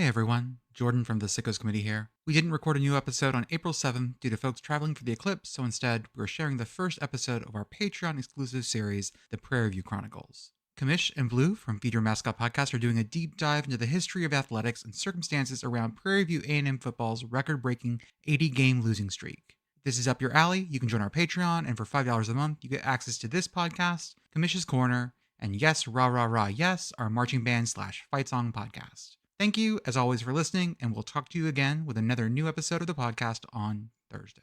Hey everyone, Jordan from the Sickos Committee here. We didn't record a new episode on April 7th due to folks traveling for the eclipse, so instead, we're sharing the first episode of our Patreon exclusive series, the Prairie Chronicles. Kamish and Blue from Feed Your Mascot podcast are doing a deep dive into the history of athletics and circumstances around Prairie View A&M football's record-breaking 80-game losing streak. If this is up your alley, you can join our Patreon, and for $5 a month, you get access to this podcast, Kamish's Corner, and yes, rah rah rah, yes, our marching band / fight song podcast. Thank you, as always, for listening, and we'll talk to you again with another new episode of the podcast on Thursday.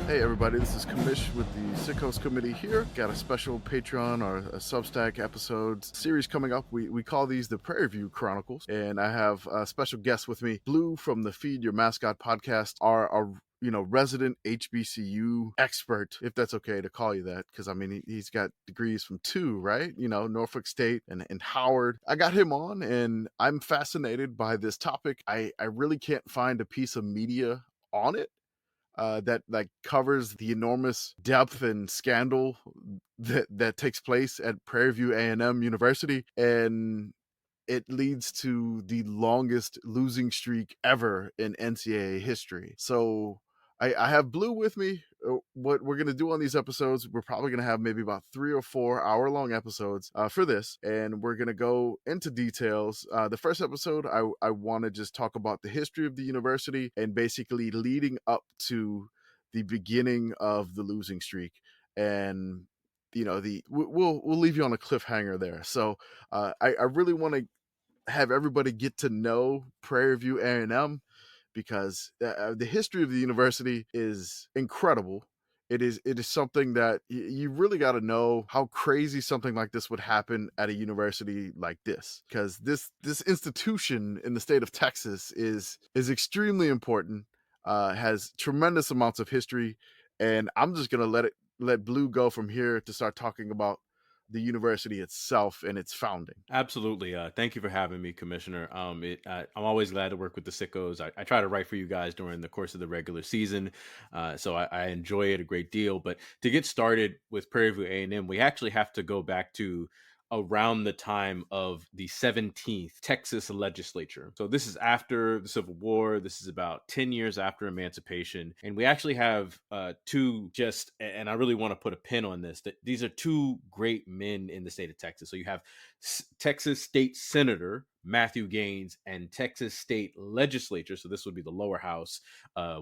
Hey everybody, this is Kamish with the Sickos Committee here. Got a special Patreon or a Substack episode series coming up. We call these the Prairie View Chronicles, and I have a special guest with me, Blue from the Feed Your Mascot podcast, our resident HBCU expert, if that's okay to call you that, because I mean he's got degrees from two, right? Norfolk State and Howard. I got him on, and I'm fascinated by this topic. I really can't find a piece of media on it that like covers the enormous depth and scandal that takes place at Prairie View A&M University, and it leads to the longest losing streak ever in NCAA history. So I have Blue with me. What we're going to do on these episodes, we're probably going to have maybe about 3 or 4 hour-long episodes for this, and we're going to go into details. The first episode, I want to just talk about the history of the university and basically leading up to the beginning of the losing streak. And we'll leave you on a cliffhanger there. So I really want to have everybody get to know Prairie View A&M, because the history of the university is incredible. It is something that you really got to know how crazy something like this would happen at a university like this, because this institution in the state of Texas is extremely important, has tremendous amounts of history, and I'm just gonna let Blue go from here to start talking about the university itself and its founding. Absolutely. Thank you for having me, Commissioner. I'm always glad to work with the Sickos. I try to write for you guys during the course of the regular season, so I enjoy it a great deal. But to get started with Prairie View A&M, we actually have to go back to around the time of the 17th Texas legislature. So this is after the Civil War. This is about 10 years after emancipation. And we actually have and I really want to put a pin on this, that these are two great men in the state of Texas. So you have Texas State Senator Matthew Gaines and Texas State Legislature, so this would be the lower house,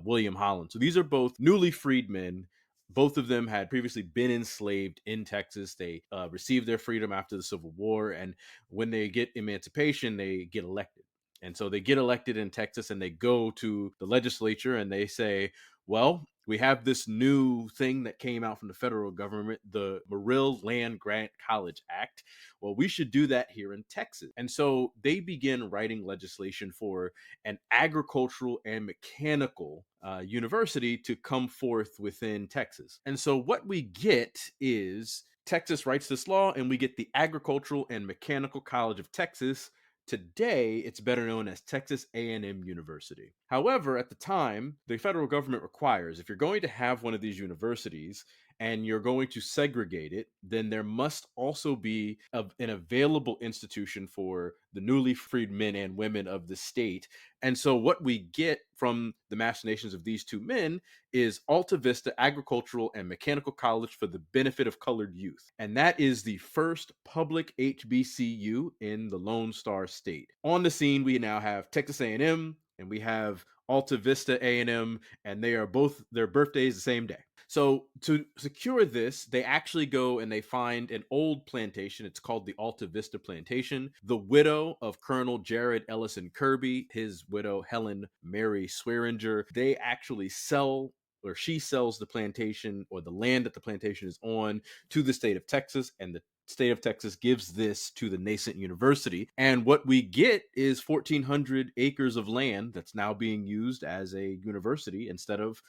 William Holland. So these are both newly freed men. Both of them had previously been enslaved in Texas. They received their freedom after the Civil War, and when they get emancipation, they get elected. And so they get elected in Texas, and they go to the legislature and they say, well, we have this new thing that came out from the federal government, the Morrill Land Grant College Act. Well, we should do that here in Texas. And so they begin writing legislation for an agricultural and mechanical university to come forth within Texas. And so what we get is Texas writes this law, and we get the Agricultural and Mechanical College of Texas. Today, it's better known as Texas A&M University. However, at the time, the federal government requires, if you're going to have one of these universities and you're going to segregate it, then there must also be an available institution for the newly freed men and women of the state. And so what we get from the machinations of these two men is Alta Vista Agricultural and Mechanical College for the benefit of colored youth. And that is the first public HBCU in the Lone Star State. On the scene, we now have Texas A&M and we have Alta Vista A&M, and they are both, their birthdays the same day. So to secure this, they actually go and they find an old plantation. It's called the Alta Vista Plantation. The widow of Colonel Jared Ellison Kirby, his widow Helen Mary Swearinger, they actually sell, or she sells the plantation or the land that the plantation is on to the state of Texas, and the state of Texas gives this to the nascent university. And what we get is 1,400 acres of land that's now being used as a university instead of,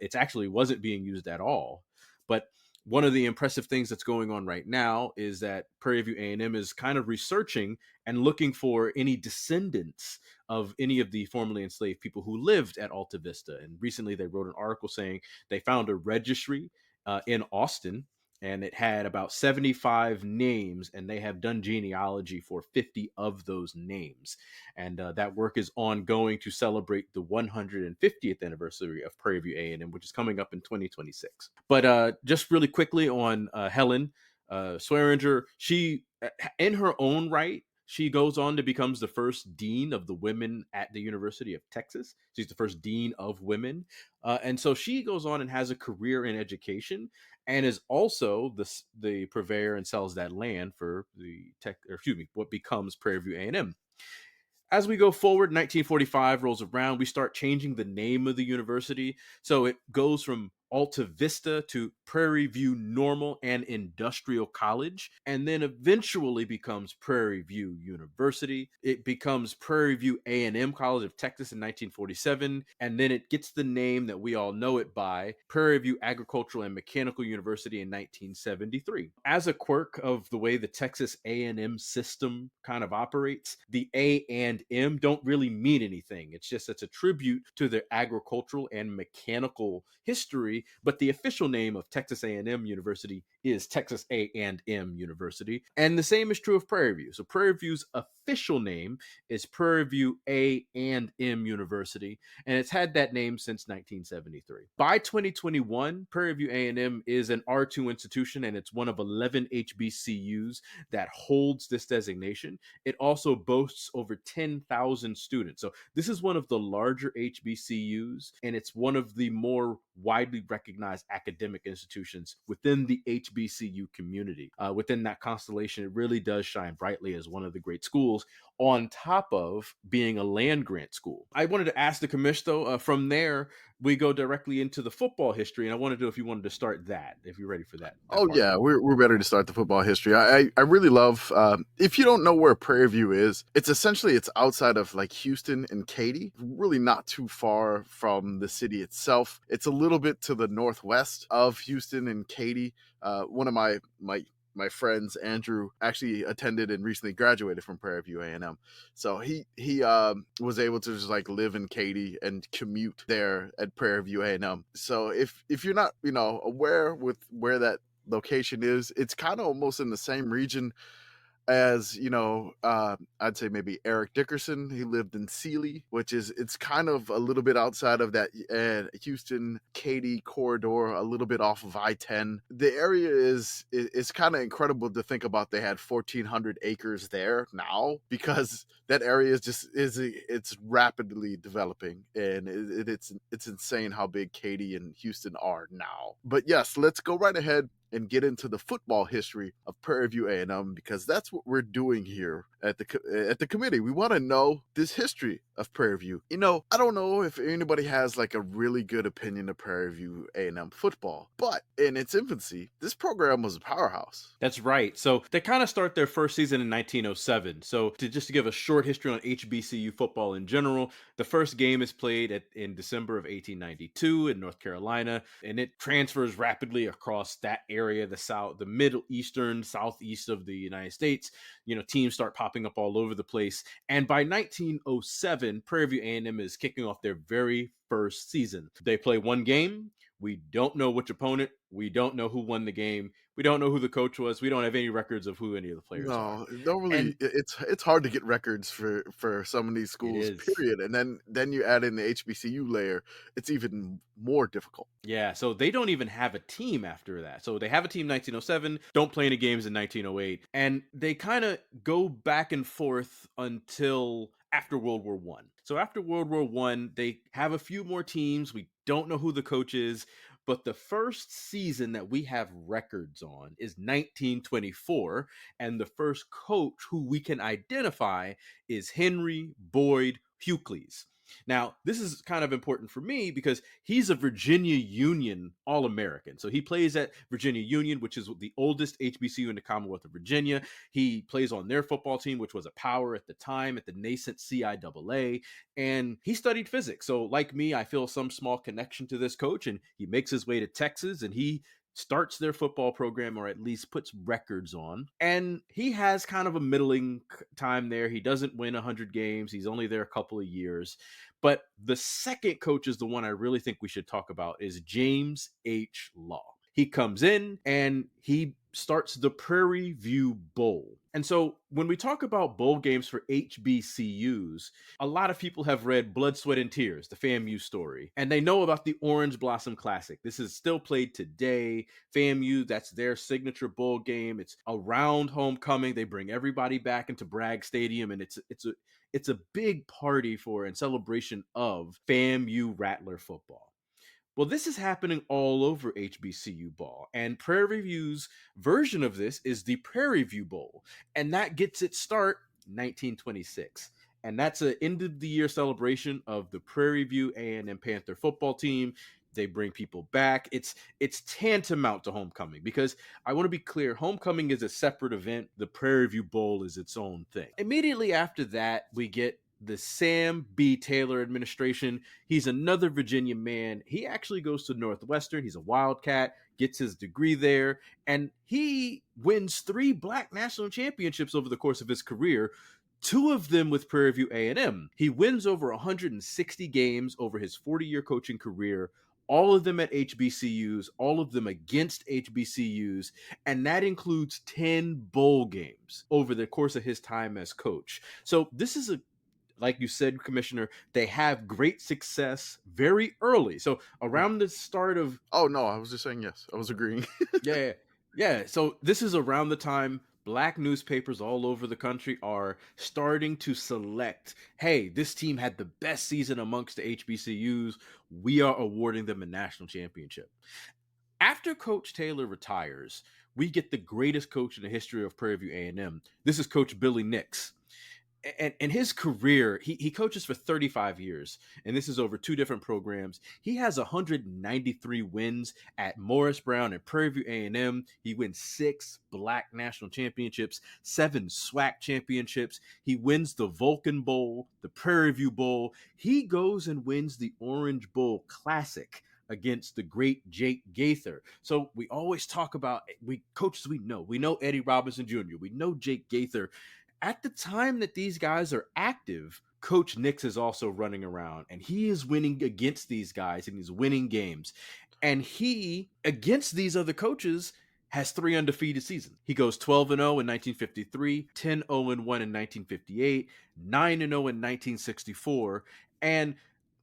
it's actually wasn't being used at all. But one of the impressive things that's going on right now is that Prairie View A&M is kind of researching and looking for any descendants of any of the formerly enslaved people who lived at Alta Vista. And recently they wrote an article saying they found a registry in Austin, and it had about 75 names, and they have done genealogy for 50 of those names. And that work is ongoing to celebrate the 150th anniversary of Prairie View A&M, which is coming up in 2026. But just really quickly on Helen Swearinger, she, in her own right, she goes on to becomes the first dean of the women at the University of Texas. She's the first dean of women. And so she goes on and has a career in education, and is also the purveyor and sells that land for what becomes Prairie View A&M. As we go forward, 1945 rolls around, we start changing the name of the university. So it goes from Alta Vista to Prairie View Normal and Industrial College, and then eventually becomes Prairie View University. It becomes Prairie View A&M College of Texas in 1947, and then it gets the name that we all know it by, Prairie View Agricultural and Mechanical University in 1973. As a quirk of the way the Texas A&M system kind of operates, the A and M don't really mean anything. It's a tribute to their agricultural and mechanical history, but the official name of Texas A&M University is Texas A&M University. And the same is true of Prairie View. So Prairie View's official name is Prairie View A&M University, and it's had that name since 1973. By 2021, Prairie View A&M is an R2 institution, and it's one of 11 HBCUs that holds this designation. It also boasts over 10,000 students. So this is one of the larger HBCUs, and it's one of the more widely recognized academic institutions within the HBCU community. Within that constellation, it really does shine brightly as one of the great schools, on top of being a land grant school. I wanted to ask the commish, though, from there, we go directly into the football history, and I wanted to know if you wanted to start that, if you're ready for that Oh part. yeah, we're ready to start the football history. I really love. If you don't know where Prairie View is, it's outside of like Houston and Katy, really not too far from the city itself. It's a little bit to the northwest of Houston and Katy. One of my friends, Andrew, actually attended and recently graduated from Prairie View A&M. So he was able to just like live in Katy and commute there at Prairie View A&M. So if you're not aware with where that location is, it's kind of almost in the same region as I'd say maybe Eric Dickerson. He lived in Sealy, it's kind of a little bit outside of that Houston Katy corridor, a little bit off of I-10. The area is kind of incredible to think about. They had 1,400 acres there now, because that area it's rapidly developing, and it's insane how big Katy and Houston are now. But yes, let's go right ahead and get into the football history of Prairie View A&M, because that's what we're doing here at the committee. We want to know this history of Prairie View. I don't know if anybody has like a really good opinion of Prairie View A&M football, but in its infancy, this program was a powerhouse. That's right. So they kind of start their first season in 1907. So to give a short history on HBCU football in general, the first game is played in December of 1892 in North Carolina, and it transfers rapidly across that area, the middle eastern, southeast of the United States. Teams start popping up all over the place. And by 1907, Prairie View A&M is kicking off their very first season. They play one game. We don't know which opponent. We don't know who won the game. We don't know who the coach was. We don't have any records of who any of the players are. No, normally And it's hard to get records for some of these it schools. is. Period, and then you add in the HBCU layer, it's even more difficult. Yeah, so they don't even have a team after that. So they have a team 1907, don't play any games in 1908, and they kind of go back and forth until after World War One. So after World War One, they have a few more teams. We don't know who the coach is, but the first season that we have records on is 1924, and the first coach who we can identify is Henry Boyd Hucles. Now, this is kind of important for me because he's a Virginia Union All American. So he plays at Virginia Union, which is the oldest HBCU in the Commonwealth of Virginia. He plays on their football team, which was a power at the time at the nascent CIAA. And he studied physics. So, like me, I feel some small connection to this coach. And he makes his way to Texas and he starts their football program, or at least puts records on. And he has kind of a middling time there. He doesn't win 100 games. He's only there a couple of years. But the second coach is the one I really think we should talk about is James H. Law. He comes in and he starts the Prairie View Bowl. And so when we talk about bowl games for HBCUs, a lot of people have read Blood, Sweat, and Tears, the FAMU story, and they know about the Orange Blossom Classic. This is still played today. FAMU, that's their signature bowl game. It's around homecoming. They bring everybody back into Bragg Stadium, and it's a big party for and celebration of FAMU Rattler football. Well, this is happening all over HBCU ball, and Prairie View's version of this is the Prairie View Bowl, and that gets its start 1926. And that's an end of the year celebration of the Prairie View A&M Panther football team. They bring people back. It's tantamount to homecoming because I want to be clear, homecoming is a separate event. The Prairie View Bowl is its own thing. Immediately after that, we get the Sam B. Taylor administration. He's another Virginia man. He actually goes to Northwestern. He's a Wildcat, gets his degree there, and he wins 3 Black national championships over the course of his career, 2 of them with Prairie View A&M. He wins over 160 games over his 40-year coaching career, all of them at HBCUs, all of them against HBCUs, and that includes 10 bowl games over the course of his time as coach. So this is like you said, Commissioner, they have great success very early. So around the start of Oh no, I was just saying yes. I was agreeing. yeah. So this is around the time Black newspapers all over the country are starting to select, hey, this team had the best season amongst the HBCUs. We are awarding them a national championship. After Coach Taylor retires, we get the greatest coach in the history of Prairie View A&M. This is Coach Billy Nix. And his career, he coaches for 35 years, and this is over 2 different programs. He has 193 wins at Morris Brown and Prairie View A&M. He wins 6 Black national championships, 7 SWAC championships. He wins the Vulcan Bowl, the Prairie View Bowl. He goes and wins the Orange Bowl Classic against the great Jake Gaither. So we always talk about coaches we know Eddie Robinson Jr., we know Jake Gaither. At the time that these guys are active, Coach Nix is also running around and he is winning against these guys and he's winning games. And he, against these other coaches, has 3 undefeated seasons. He goes 12-0 in 1953, 10-0 in 1958, 9-0 in 1964. And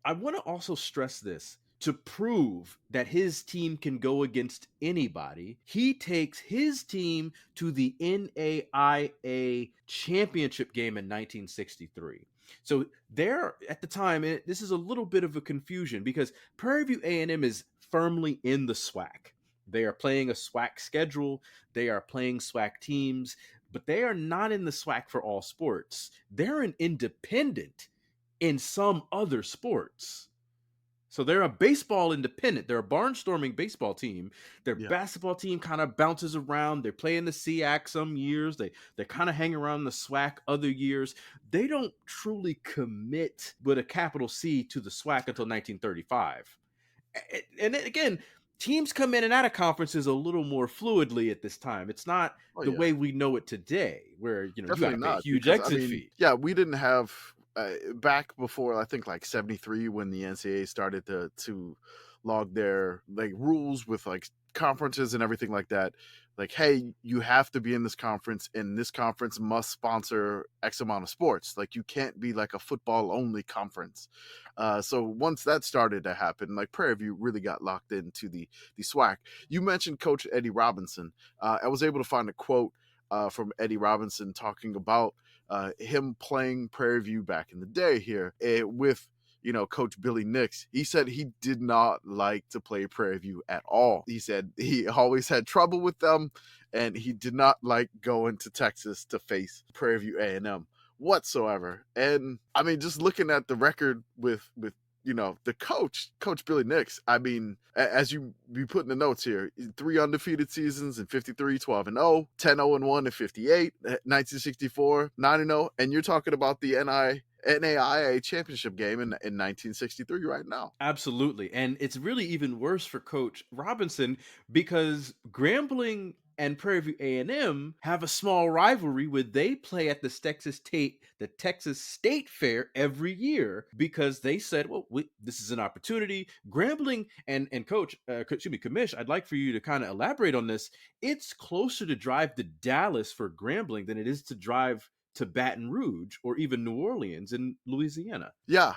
I want to also stress this. To prove that his team can go against anybody, he takes his team to the NAIA championship game in 1963. So there, at the time, this is a little bit of a confusion because Prairie View A&M is firmly in the SWAC. They are playing a SWAC schedule. They are playing SWAC teams, but they are not in the SWAC for all sports. They're an independent in some other sports. So they're a baseball independent. They're a barnstorming baseball team. Their basketball team kind of bounces around. They play in the SEAC some years. They kind of hang around the SWAC other years. They don't truly commit with a capital C to the SWAC until 1935. And then again, teams come in and out of conferences a little more fluidly at this time. It's not the way we know it today, where you got to pay a huge exit fee. Yeah, we didn't have back before I think like 73 when the NCAA started to log their like rules with like conferences and everything like that. Like, hey, you have to be in this conference, and this conference must sponsor X amount of sports. Like, you can't be like a football only conference. So once that started to happen, like Prairie View really got locked into the SWAC. You mentioned Coach Eddie Robinson. I was able to find a quote from Eddie Robinson talking about him playing Prairie View back in the day here with Coach Billy Nix. He said he did not like to play Prairie View at all. He said he always had trouble with them, and he did not like going to Texas to face Prairie View A&M. whatsoever. And I mean, just looking at the record with the coach Billy Nix. I mean, as you put in the notes here, 3 undefeated seasons in 53, 12-0, 10-0-1 in 58, 1964, 9-0, and you're talking about the NAIA championship game in 1963 right now. Absolutely. And it's really even worse for Coach Robinson because Grambling and Prairie View A&M have a small rivalry where they play at the Texas State Fair every year because they said, well, this is an opportunity. Grambling and Coach, Commish, I'd like for you to kind of elaborate on this. It's closer to drive to Dallas for Grambling than it is to drive to Baton Rouge or even New Orleans in Louisiana. Yeah.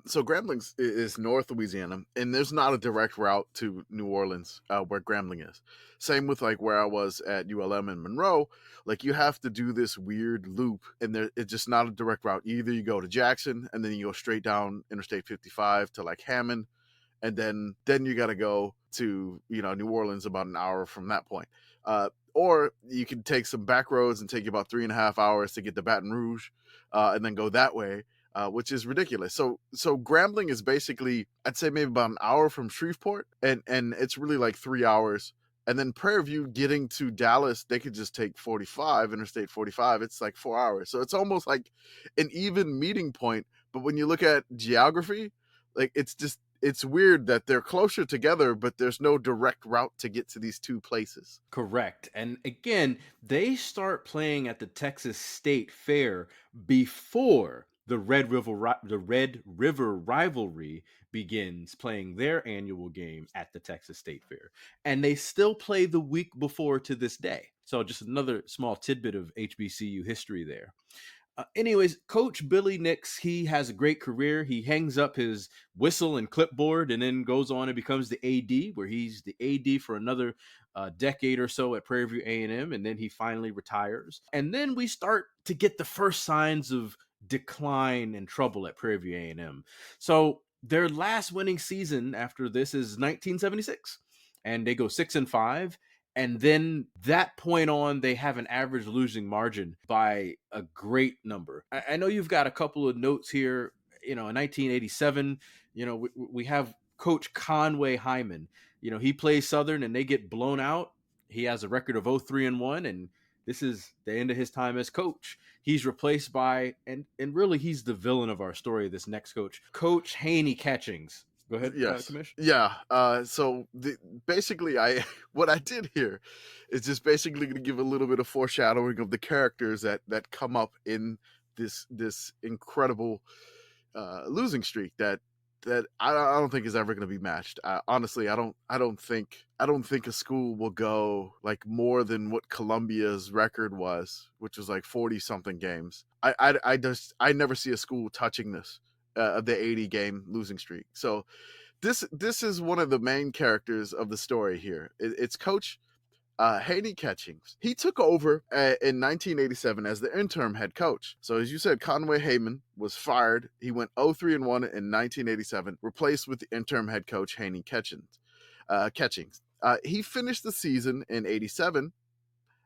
So Grambling's is North Louisiana, and there's not a direct route to New Orleans where Grambling is. Same with like where I was at ULM in Monroe. Like you have to do this weird loop, and it's just not a direct route. Either you go to Jackson, and then you go straight down Interstate 55 to like Hammond, and then you got to go to New Orleans about an hour from that point. Or you can take some back roads and take you about 3.5 hours to get to Baton Rouge, and then go that way, which is ridiculous. So Grambling is basically, I'd say maybe about an hour from Shreveport, and it's really like 3 hours. And then Prairie View getting to Dallas, they could just take 45, Interstate 45. It's like 4 hours. So it's almost like an even meeting point. But when you look at geography, like it's weird that they're closer together, but there's no direct route to get to these two places. Correct. And again, they start playing at the Texas State Fair before the Red River rivalry begins playing their annual game at the Texas State Fair. And they still play the week before to this day. So just another small tidbit of HBCU history there. Anyways, Coach Billy Nix, he has a great career. He hangs up his whistle and clipboard and then goes on and becomes the AD, where he's the AD for another decade or so at Prairie View A&M, and then he finally retires. And then we start to get the first signs of decline and trouble at Prairie View A&M. So their last winning season after this is 1976, and they go 6-5. And then that point on, they have an average losing margin by a great number. I know you've got a couple of notes here. In 1987, we have Coach Conway Hyman. He plays Southern and they get blown out. He has a record of 0-3-1, and this is the end of his time as coach. He's replaced by, and really he's the villain of our story, this next coach, Coach Haney Catchings. Go ahead, Yes. Commish. Yeah. So basically, what I did here is just basically going to give a little bit of foreshadowing of the characters that come up in this incredible losing streak that I don't think is ever going to be matched. Honestly, I don't think a school will go like more than what Columbia's record was, which was like 40 something games. I never see a school touching this. Of the 80-game losing streak. So this is one of the main characters of the story here. It's Coach Haney Catchings. He took over in 1987 as the interim head coach. So as you said, Conway Hayman was fired. He went 0-3-1 in 1987, replaced with the interim head coach Haney Catchings. He finished the season in 87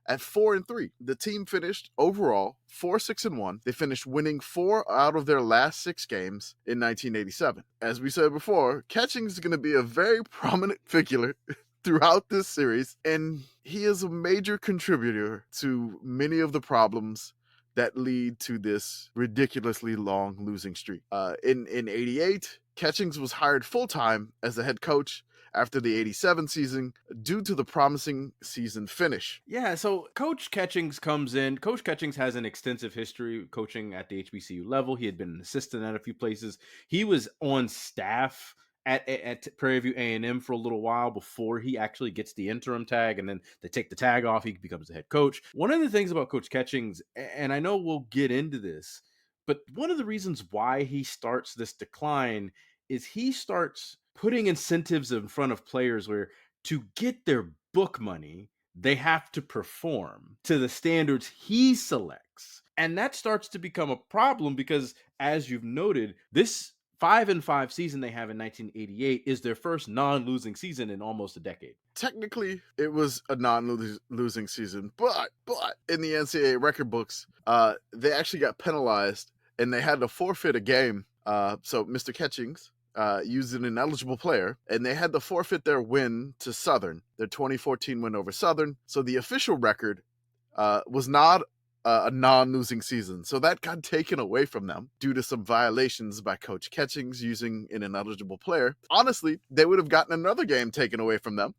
at 4-3. The team finished overall 4-6-1. They finished winning 4 out of their last 6 games in 1987. As we said before, Catchings is going to be a very prominent figure throughout this series, and he is a major contributor to many of the problems that lead to this ridiculously long losing streak. In 88, Catchings was hired full-time as the head coach after the 87 season due to the promising season finish. Yeah, so Coach Catchings comes in. Coach Catchings has an extensive history coaching at the HBCU level. He had been an assistant at a few places. He was on staff at Prairie View A&M for a little while before he actually gets the interim tag, and then they take the tag off. He becomes the head coach. One of the things about Coach Catchings, and I know we'll get into this, but one of the reasons why he starts this decline is he starts putting incentives in front of players where to get their book money, they have to perform to the standards he selects. And that starts to become a problem because, as you've noted, this 5-5 season they have in 1988 is their first non-losing season in almost a decade. Technically, it was a non-losing season, but in the NCAA record books, they actually got penalized and they had to forfeit a game. So Mr. Catchings used an ineligible player, and they had to forfeit their win to Southern, their 2014 win over Southern. So the official record was not a non-losing season. So that got taken away from them due to some violations by Coach Catchings using an ineligible player. Honestly, they would have gotten another game taken away from them.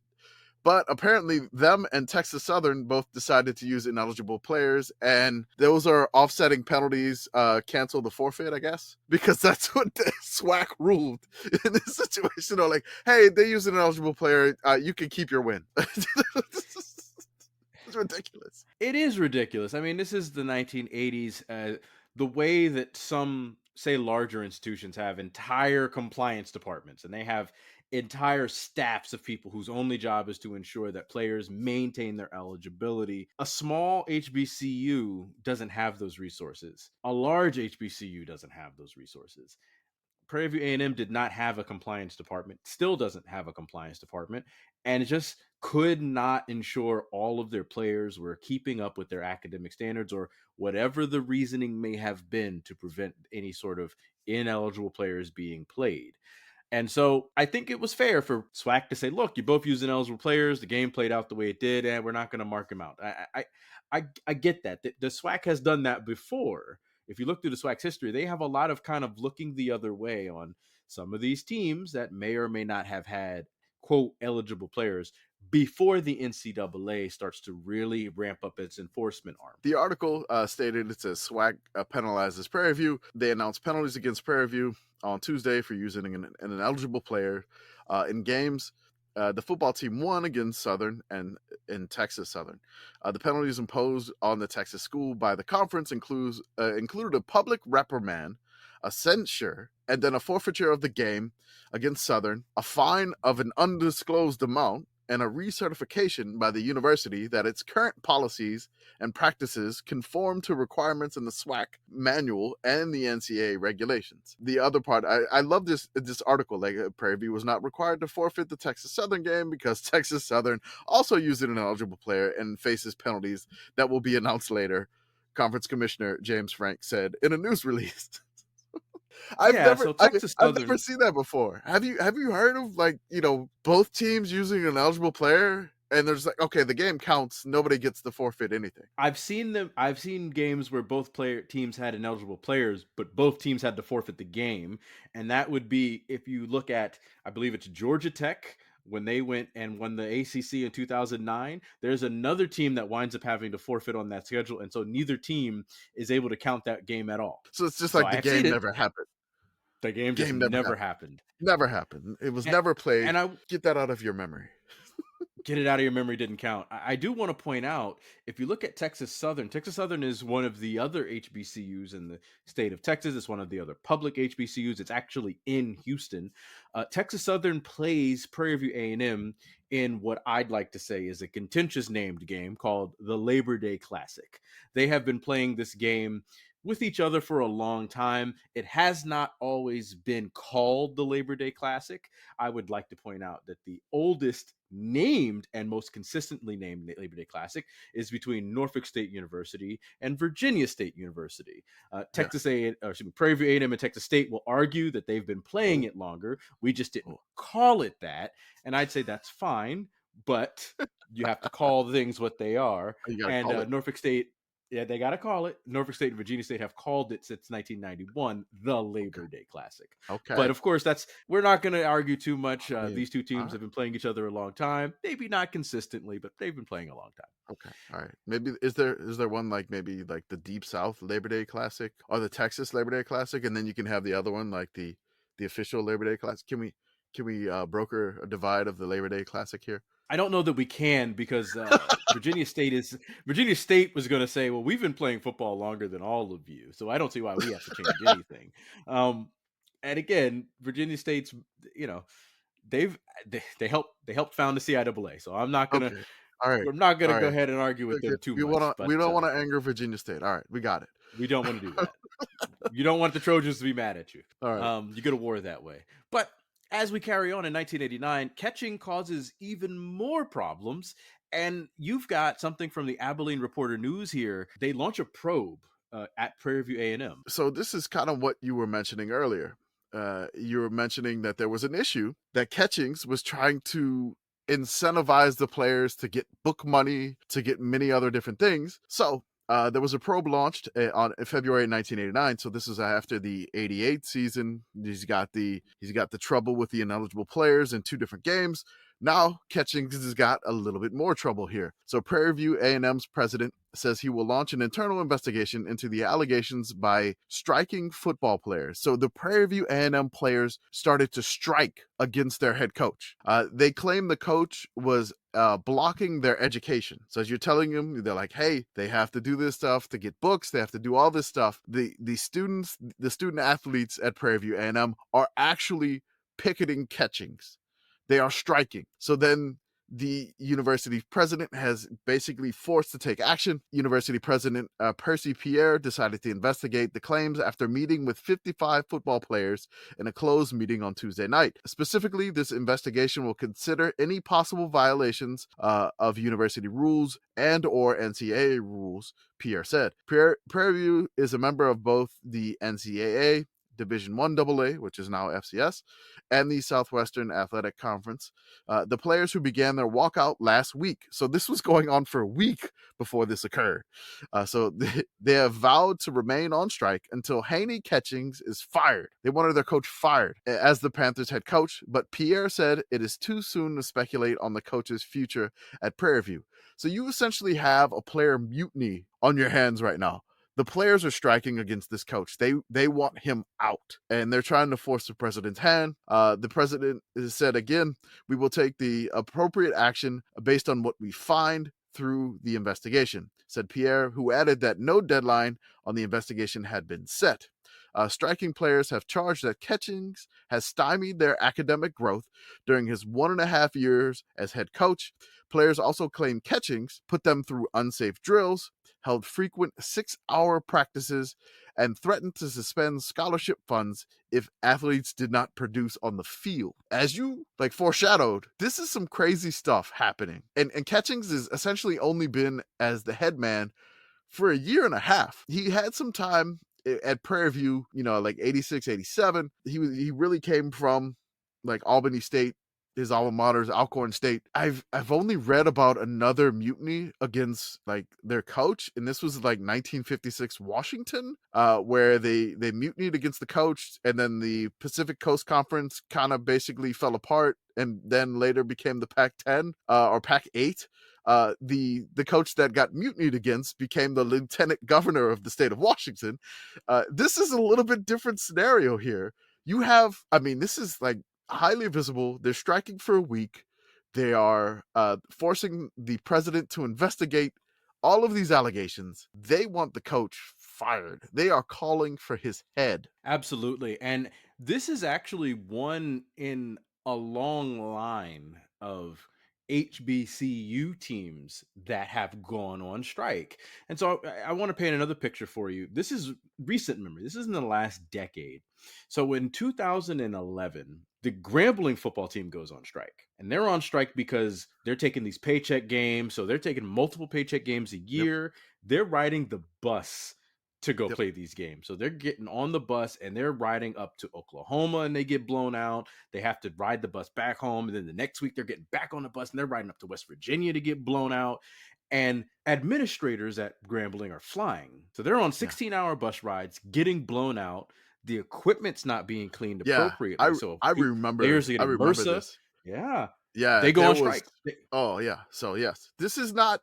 But apparently, them and Texas Southern both decided to use ineligible players, and those are offsetting penalties. Cancel the forfeit, I guess, because that's what the SWAC ruled in this situation. They're like, "Hey, they use an ineligible player. You can keep your win." It's ridiculous. It is ridiculous. I mean, this is the 1980s. The way that some, say, larger institutions have entire compliance departments, and they have entire staffs of people whose only job is to ensure that players maintain their eligibility. A small HBCU doesn't have those resources. A large HBCU doesn't have those resources. Prairie View A&M did not have a compliance department, still doesn't have a compliance department, and just could not ensure all of their players were keeping up with their academic standards, or whatever the reasoning may have been to prevent any sort of ineligible players being played. And so I think it was fair for SWAC to say, look, you both use ineligible players. The game played out the way it did, and we're not going to mark them out. I get that. The SWAC has done that before. If you look through the SWAC's history, they have a lot of kind of looking the other way on some of these teams that may or may not have had, quote, eligible players before the NCAA starts to really ramp up its enforcement arm. The article stated it says SWAC penalizes Prairie View. They announced penalties against Prairie View on Tuesday for using an ineligible player in games. The football team won against Southern and in Texas Southern. The penalties imposed on the Texas school by the conference included a public reprimand, a censure, and then a forfeiture of the game against Southern, a fine of an undisclosed amount, and a recertification by the university that its current policies and practices conform to requirements in the SWAC manual and the NCAA regulations. The other part, I love this article. Like, Prairie View was not required to forfeit the Texas Southern game because Texas Southern also used an ineligible player and faces penalties that will be announced later. Conference Commissioner James Frank said in a news release. I've never seen that before. Have you heard of, like, both teams using an eligible player and there's like, okay, the game counts, nobody gets to forfeit anything? I've seen games where both teams had ineligible players, but both teams had to forfeit the game. And that would be, if you look at, I believe it's Georgia Tech, when they went and won the ACC in 2009, there's another team that winds up having to forfeit on that schedule. And so neither team is able to count that game at all. So it's just like the game never happened. The game just never happened. Never happened. It was never played. And get that out of your memory. Get it out of your memory didn't count. I do want to point out, if you look at Texas Southern is one of the other HBCUs in the state of Texas. It's one of the other public HBCUs. It's actually in Houston. Texas Southern plays Prairie View A&M in what I'd like to say is a contentious named game called the Labor Day Classic. They have been playing this game with each other for a long time. It has not always been called the Labor Day Classic. I would like to point out that the oldest named and most consistently named Labor Day Classic is between Norfolk State University and Virginia State University. Prairie View A&M and Texas State will argue that they've been playing it longer. We just didn't call it that. And I'd say that's fine, but you have to call things what they are. And Norfolk State, yeah, they got to call it. Norfolk State and Virginia State have called it since 1991 the Labor Day Classic. Okay. But of course, we're not going to argue too much. These two teams have been playing each other a long time. Maybe not consistently, but they've been playing a long time. Okay. All right. Maybe is there one like maybe like the Deep South Labor Day Classic or the Texas Labor Day Classic, and then you can have the other one like the official Labor Day Classic? Can we broker a divide of the Labor Day Classic here? I don't know that we can, because Virginia State was going to say, well, we've been playing football longer than all of you, so I don't see why we have to change anything. And again, Virginia State's, they helped found the CIAA, so I'm not going to. All right. I'm not going to go ahead and argue with them too much. We don't want to anger Virginia State. All right, we got it. We don't want to do that. You don't want the Trojans to be mad at you. All right. You go to war that way. But as we carry on in 1989, catching causes even more problems. And you've got something from the Abilene Reporter News here. They launch a probe at Prairie View A&M. So this is kind of what you were mentioning earlier. You were mentioning that there was an issue that Catchings was trying to incentivize the players to get book money, to get many other different things. So there was a probe launched on February 1989. So this is after the '88 season. He's got the trouble with the ineligible players in 2 different games. Now Catchings has got a little bit more trouble here. So Prairie View A&M's president says he will launch an internal investigation into the allegations by striking football players. So the Prairie View A&M players started to strike against their head coach. They claim the coach was blocking their education. So as you're telling them, they're like, hey, they have to do this stuff to get books. They have to do all this stuff. The student athletes at Prairie View A&M are actually picketing Catchings. They are striking. So then the university president has basically forced to take action. University president Percy Pierre decided to investigate the claims after meeting with 55 football players in a closed meeting on Tuesday night. Specifically, this investigation will consider any possible violations of university rules and or NCAA rules, Pierre said. Prairie View is a member of both the NCAA, Division I AA, which is now FCS, and the Southwestern Athletic Conference. The players who began their walkout last week, so this was going on for a week before this occurred. So they have vowed to remain on strike until Haney Catchings is fired. They wanted their coach fired as the Panthers head coach, but Pierre said it is too soon to speculate on the coach's future at Prairie View. So you essentially have a player mutiny on your hands right now. The players are striking against this coach. They want him out, and they're trying to force the president's hand. The president has said again, we will take the appropriate action based on what we find through the investigation, said Pierre, who added that no deadline on the investigation had been set. Striking players have charged that Catchings has stymied their academic growth during his 1.5 years as head coach. Players also claim Catchings put them through unsafe drills, held frequent 6-hour practices, and threatened to suspend scholarship funds if athletes did not produce on the field. As you foreshadowed, this is some crazy stuff happening. And Catchings has essentially only been as the head man for a year and a half. He had some time at Prairie View, 86, 87. He really came from Albany State, his alma mater's Alcorn State. I've only read about another mutiny against their coach, and this was 1956 Washington, where they mutinied against the coach, and then the Pacific Coast Conference kind of basically fell apart, and then later became the Pac-10 or Pac-8. The coach that got mutinied against became the lieutenant governor of the state of Washington. This is a little bit different scenario here. You have, this is highly visible. They're striking for a week. They are forcing the president to investigate all of these allegations. They want the coach fired. They are calling for his head. Absolutely. And this is actually one in a long line of HBCU teams that have gone on strike. And so I want to paint another picture for you. This is recent memory. This is in the last decade. So in 2011, the Grambling football team goes on strike. And they're on strike because they're taking these paycheck games. So they're taking multiple paycheck games a year. Yep. They're riding the bus to go play these games. So they're getting on the bus and they're riding up to Oklahoma and they get blown out. They have to ride the bus back home. And then the next week they're getting back on the bus and they're riding up to West Virginia to get blown out. And administrators at Grambling are flying. So they're on 16-hour bus rides, getting blown out. The equipment's not being cleaned appropriately. I remember this. Yeah. They go on strike. Oh, yeah. So, yes, this is not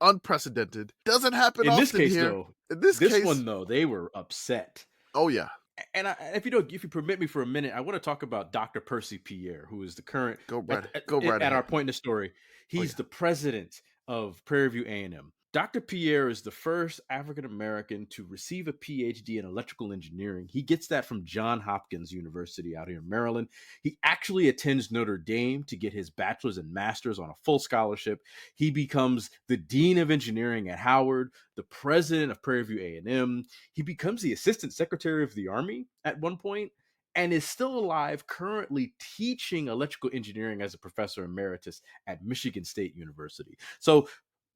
unprecedented. Doesn't happen in often this case, here. though. In this case, one, though, they were upset. Oh, yeah. And if you permit me for a minute, I want to talk about Dr. Percy Pierre, who is the current at our point in the story. He's the president of Prairie View A&M. Dr. Pierre is the first African American to receive a PhD in electrical engineering. He gets that from Johns Hopkins University out here in Maryland. He actually attends Notre Dame to get his bachelor's and master's on a full scholarship. He becomes the dean of engineering at Howard, the president of Prairie View A&M. He becomes the assistant secretary of the Army at one point and is still alive, currently teaching electrical engineering as a professor emeritus at Michigan State University. So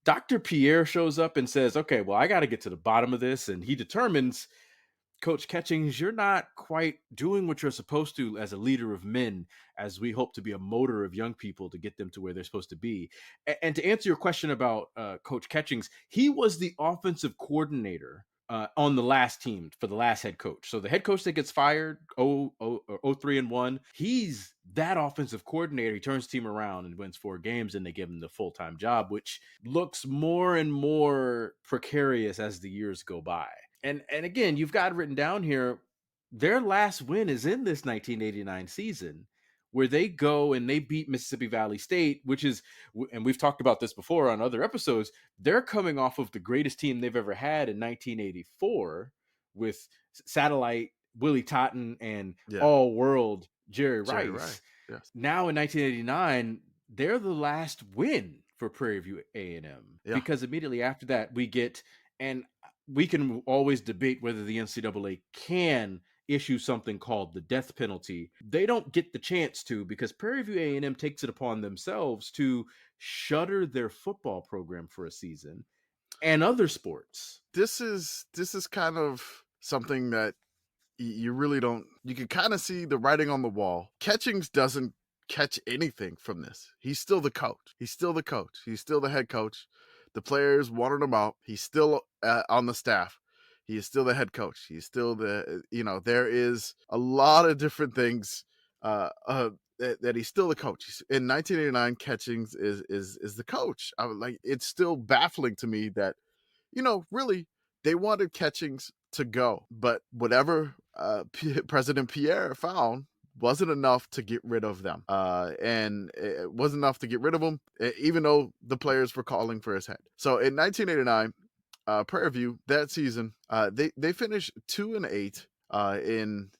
Dr. Pierre shows up and says, okay, well, I got to get to the bottom of this. And he determines, Coach Catchings, you're not quite doing what you're supposed to as a leader of men, as we hope to be a motor of young people to get them to where they're supposed to be. And to answer your question about Coach Catchings, he was the offensive coordinator on the last team for the last head coach. So the head coach that gets fired, 3-1, he's that offensive coordinator. He turns the team around and wins 4 games, and they give him the full-time job, which looks more and more precarious as the years go by. And again, you've got written down here, their last win is in this 1989 season, where they go and they beat Mississippi Valley State, which is, and we've talked about this before on other episodes, they're coming off of the greatest team they've ever had in 1984 with satellite Willie Totten and all-world Jerry Rice. Yes. Now in 1989, they're the last win for Prairie View A&M because immediately after that we get, and we can always debate whether the NCAA can issue something called the death penalty. They don't get the chance to, because Prairie View A&M takes it upon themselves to shutter their football program for a season and other sports. This is kind of something that you really don't, you can kind of see the writing on the wall. Catchings doesn't catch anything from this. He's still the coach. He's still the coach. He's still the head coach. The players wanted him out. He's still on the staff. He is still the head coach. He's still there is a lot of different things that he's still the coach. In 1989, Catchings is the coach. I was like, it's still baffling to me that, really, they wanted Catchings to go, but whatever President Pierre found wasn't enough to get rid of them. And it wasn't enough to get rid of him, even though the players were calling for his head. So in 1989, Prairie View that season, they finished 2-8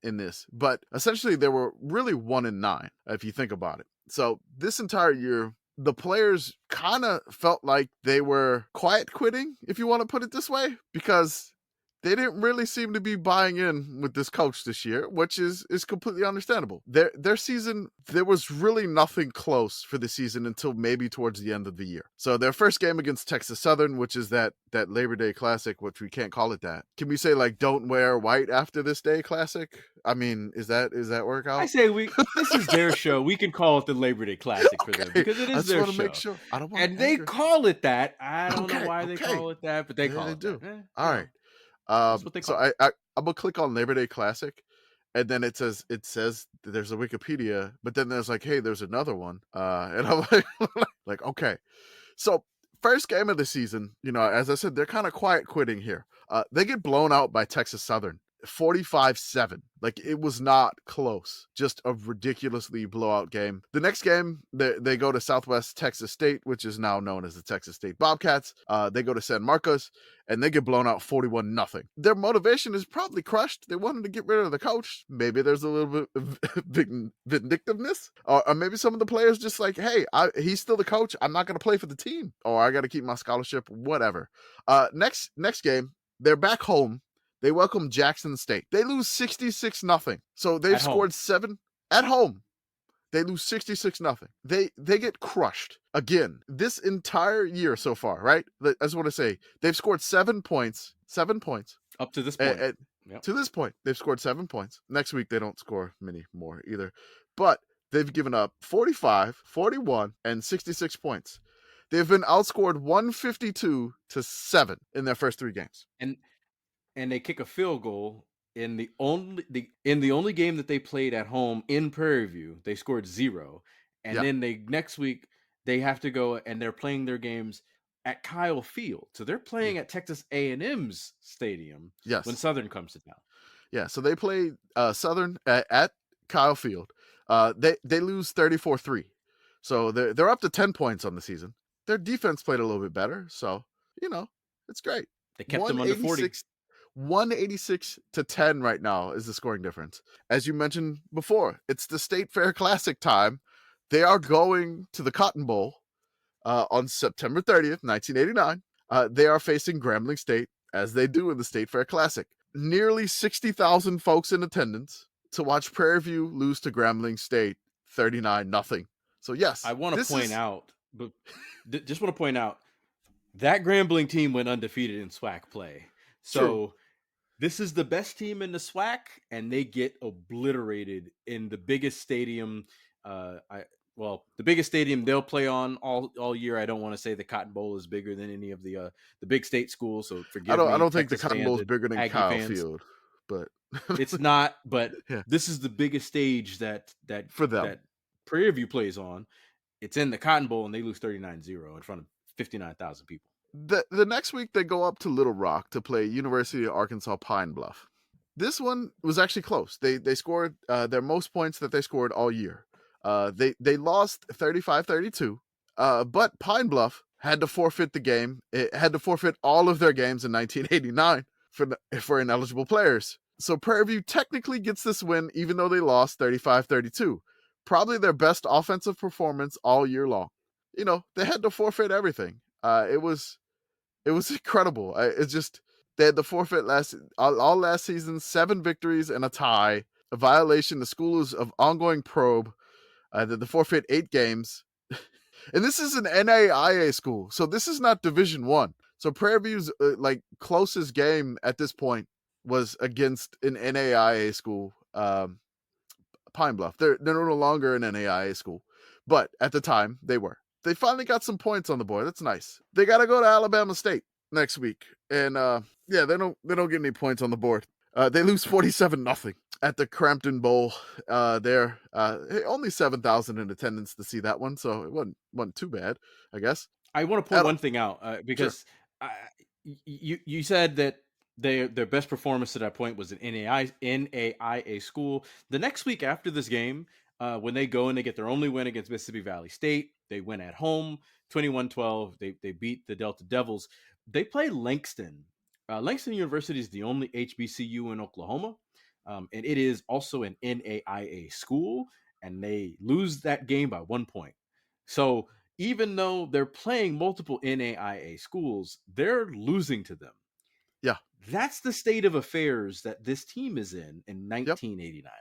in this, but essentially they were really 1-9 if you think about it. So this entire year, the players kind of felt like they were quiet quitting, if you want to put it this way, because they didn't really seem to be buying in with this coach this year, which is completely understandable. Their season, there was really nothing close for the season until maybe towards the end of the year. So their first game against Texas Southern, which is that Labor Day Classic, which we can't call it that. Can we say like don't wear white after this day Classic? I mean, is that workout? I say this is their show. We can call it the Labor Day Classic for them because it is their show. Make sure. I don't want, and they call it that. I don't know why they call it that, but they call it that. All right. That's what they call it. I'm gonna click on Labor Day Classic, and then it says there's a Wikipedia, but then there's like, hey, there's another one, and I'm like, okay. So first game of the season, as I said, they're kind of quiet quitting here. They get blown out by Texas Southern, 45-7. Like, it was not close. Just a ridiculously blowout game. The next game, they go to Southwest Texas State, which is now known as the Texas State Bobcats. They go to San Marcos, and they get blown out 41-0. Their motivation is probably crushed. They wanted to get rid of the coach. Maybe there's a little bit of vindictiveness. Or maybe some of the players just like, hey, he's still the coach. I'm not going to play for the team. Or I got to keep my scholarship, whatever. Next game, they're back home. They welcome Jackson State. They lose 66-0. So they've scored 7 at home. They lose 66-0. They get crushed again this entire year so far, right? I just want to say they've scored 7 points. 7 points up to this point. To this point, they've scored 7 points. Next week they don't score many more either, but they've given up 45, 41, and 66 points. They've been outscored 152-7 in their first 3 games. And they kick a field goal in the only game that they played at home in Prairie View. They scored 0, and then next week they have to go and they're playing their games at Kyle Field. So they're playing at Texas A&M's stadium when Southern comes to town. Yeah, so they play Southern at Kyle Field. They lose 34-3. So they're up to 10 points on the season. Their defense played a little bit better, so You know, it's great. They kept them under 40. 186 186 to 10 right now is the scoring difference. As you mentioned before, it's the State Fair Classic time. They are going to the Cotton Bowl on September 30th, 1989. They are facing Grambling State, as they do in the State Fair Classic. Nearly 60,000 folks in attendance to watch Prairie View lose to Grambling State 39-0. So yes, I want to this point is out, but just want to point out that Grambling team went undefeated in SWAC play. true. So this is the best team in the SWAC, and they get obliterated in the biggest stadium. The biggest stadium they'll play on all year. I don't want to say the Cotton Bowl is bigger than any of the big state schools, so I forgive don't I me, don't think the Texas Cotton Bowl fans is and bigger than Aggie Kyle fans. Field, but It's not, but yeah, this is the biggest stage that for them. Prairie View plays on. It's in the Cotton Bowl, and they lose 39-0 in front of 59,000 people. The next week they go up to Little Rock to play University of Arkansas Pine Bluff. This one was actually close. They scored their most points that they scored all year. They lost 35-32, but Pine Bluff had to forfeit the game. It had to forfeit all of their games in 1989 for ineligible players. So Prairie View technically gets this win, even though they lost 35-32. Probably their best offensive performance all year long. You know, they had to forfeit everything. It was incredible. It's just they had the forfeit all last season, 7 victories and a tie, a violation. The school is of ongoing probe. The forfeit 8 games, and this is an NAIA school, so this is not Division One. So Prairie View's closest game at this point was against an NAIA school, Pine Bluff. They're no longer an NAIA school, but at the time they were. They finally got some points on the board. That's nice. They got to go to Alabama State next week, and they don't get any points on the board. They lose 47-0 at the Crampton Bowl. There, only 7,000 in attendance to see that one, so it wasn't too bad, I guess. I want to point one thing out because you said that their best performance to that point was an NAIA school. The next week after this game, when they go and they get their only win against Mississippi Valley State, they win at home 21-12. They beat the Delta Devils. They play Langston. Langston University is the only HBCU in Oklahoma, and it is also an NAIA school, and they lose that game by 1 point. So even though they're playing multiple NAIA schools, they're losing to them. Yeah. That's the state of affairs that this team is in 1989.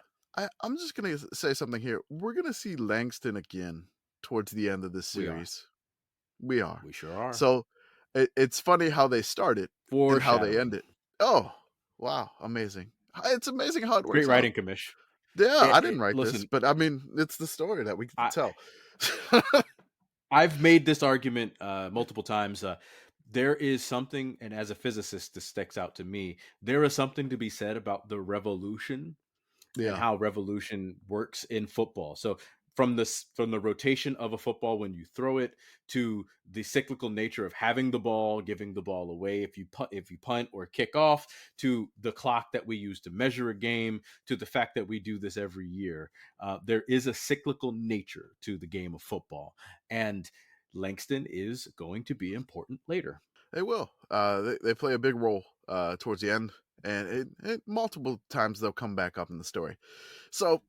I'm just going to say something here. We're going to see Langston again towards the end of this series. We are. We sure are. So it's funny how they started and how they ended. Oh, wow. Amazing. It's amazing how it works. Great writing, Commish. Yeah, I didn't write this, but I mean, it's the story that we can tell. I've made this argument multiple times. There is something, and as a physicist, this sticks out to me. There is something to be said about the revolution and how revolution works in football. So from the rotation of a football when you throw it to the cyclical nature of having the ball, giving the ball away if you punt or kick off, to the clock that we use to measure a game, to the fact that we do this every year. There is a cyclical nature to the game of football, and Langston is going to be important later. They will. They play a big role towards the end, and multiple times they'll come back up in the story. So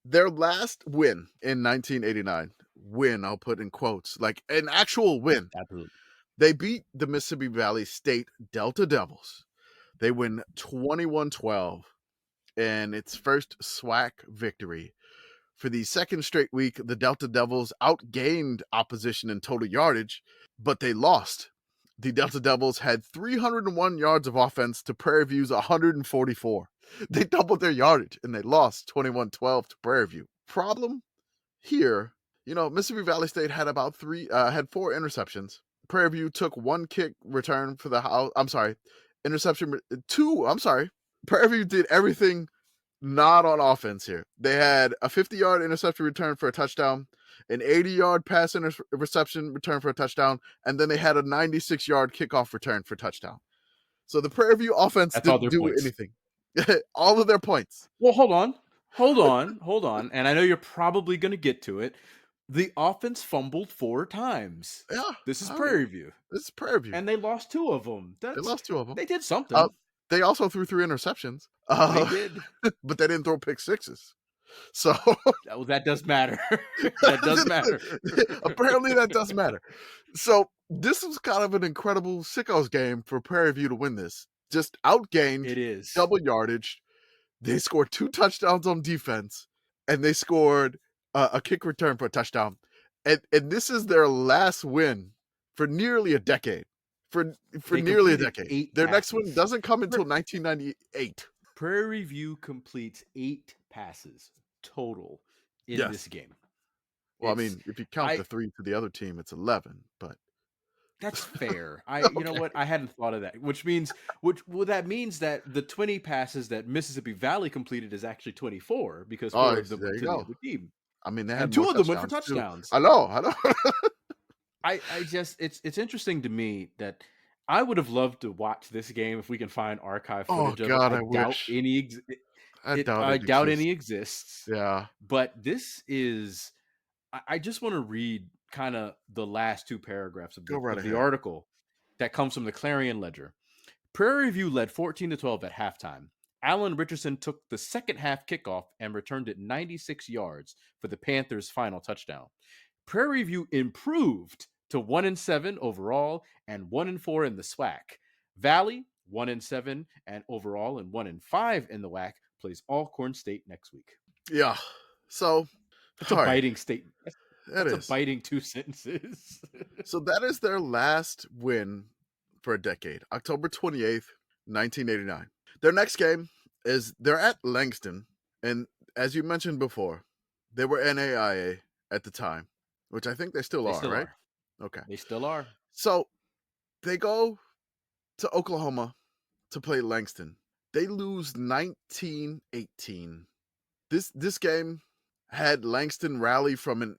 their last win in 1989, win, I'll put in quotes, like an actual win. Absolutely. They beat the Mississippi Valley State Delta Devils. They win 21-12, and its first SWAC victory. For the second straight week, the Delta Devils outgained opposition in total yardage, but they lost. The Delta Devils had 301 yards of offense to Prairie View's 144. They doubled their yardage, and they lost 21-12 to Prairie View. Problem here, Mississippi Valley State had about 4 interceptions. Prairie View took 1 kick return for the house. I'm sorry, interception 2. I'm sorry. Prairie View did everything not on offense here. They had a 50-yard interception return for a touchdown, an 80-yard pass reception return for a touchdown, and then they had a 96-yard kickoff return for a touchdown. So the Prairie View offense didn't do anything. All of their points. Well, hold on. And I know you're probably going to get to it, The offense fumbled 4 times. Yeah, This is I mean, Prairie View, this is Prairie View. and they lost 2 of them. They That's lost 2 of them. they did something. They also threw 3 interceptions, They did. but they didn't throw pick sixes. So Well, that does matter. That does matter. apparently that does matter. So this was kind of an incredible sickos game for Prairie View to win this. Just outgained, It is. double yardage. They scored 2 touchdowns on defense, and they scored a kick return for a touchdown. And this is their last win for nearly a decade. For They nearly a completed decade. 8 Their next win passes. doesn't come until 1998. Prairie View completes 8 passes total in Yes. this game. Well, I It's mean, if you count the I 3 to the other team, it's 11, but That's fair. You know okay. what? I hadn't thought of that. That means that the 20 passes that Mississippi Valley completed is actually 24 because Oh, 4 of them there went you to the go. other team. I mean, they And had 2 more of them went for touchdowns too. touchdowns. I know. I just it's interesting to me that I would have loved to watch this game if we can find archive Oh footage of it. god, I I doubt wish. any I doubt I it doubt exists. any exists. Yeah. But this is I just want to read kind of the last 2 paragraphs Go right of the ahead. article that comes from the Clarion Ledger. Prairie View led 14-12 at halftime. Allen Richardson took the second half kickoff and returned it 96 yards for the Panthers' final touchdown. Prairie View improved to 1-7 overall and 1-4 in the SWAC. Valley 1-7 and overall and 1-5 in the WAC plays Alcorn State next week. Yeah. So, That's a all right. biting statement. That That's is. a biting 2 sentences. So that is their last win for a decade. October 28th, 1989. Their next game is they're at Langston, and as you mentioned before, they were NAIA at the time, which I think they still They are, still right? are. Okay. They still are. So they go to Oklahoma to play Langston. They lose 19-18. This game had Langston rally from an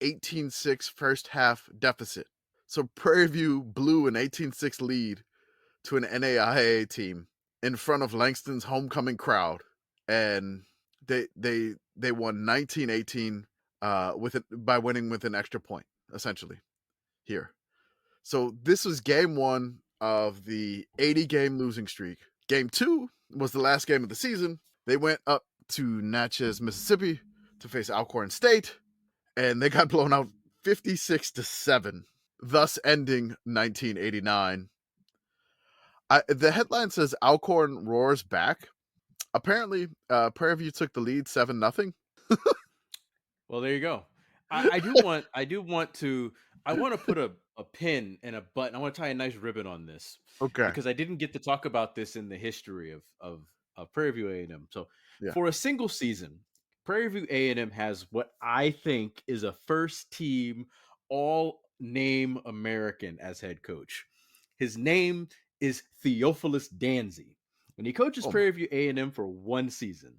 18-6 first half deficit. So Prairie View blew an 18-6 lead to an NAIA team in front of Langston's homecoming crowd, and they won 19-18 by winning with an extra point, essentially, here. So this was game 1 of the 80-game losing streak. Game 2 was the last game of the season. They went up to Natchez, Mississippi to face Alcorn State, and they got blown out 56-7, thus ending 1989. The headline says Alcorn roars back. Apparently, Prairie View took the lead 7-0. Well, there you go. I want to put a pin and a button. I want to tie a nice ribbon on this Okay. because I didn't get to talk about this in the history of Prairie View A&M. So Yeah. for a single season, Prairie View A&M has what I think is a first team all name American as head coach. His name is Theophilus Danzy. And he coaches Oh my. Prairie View A&M for 1 season.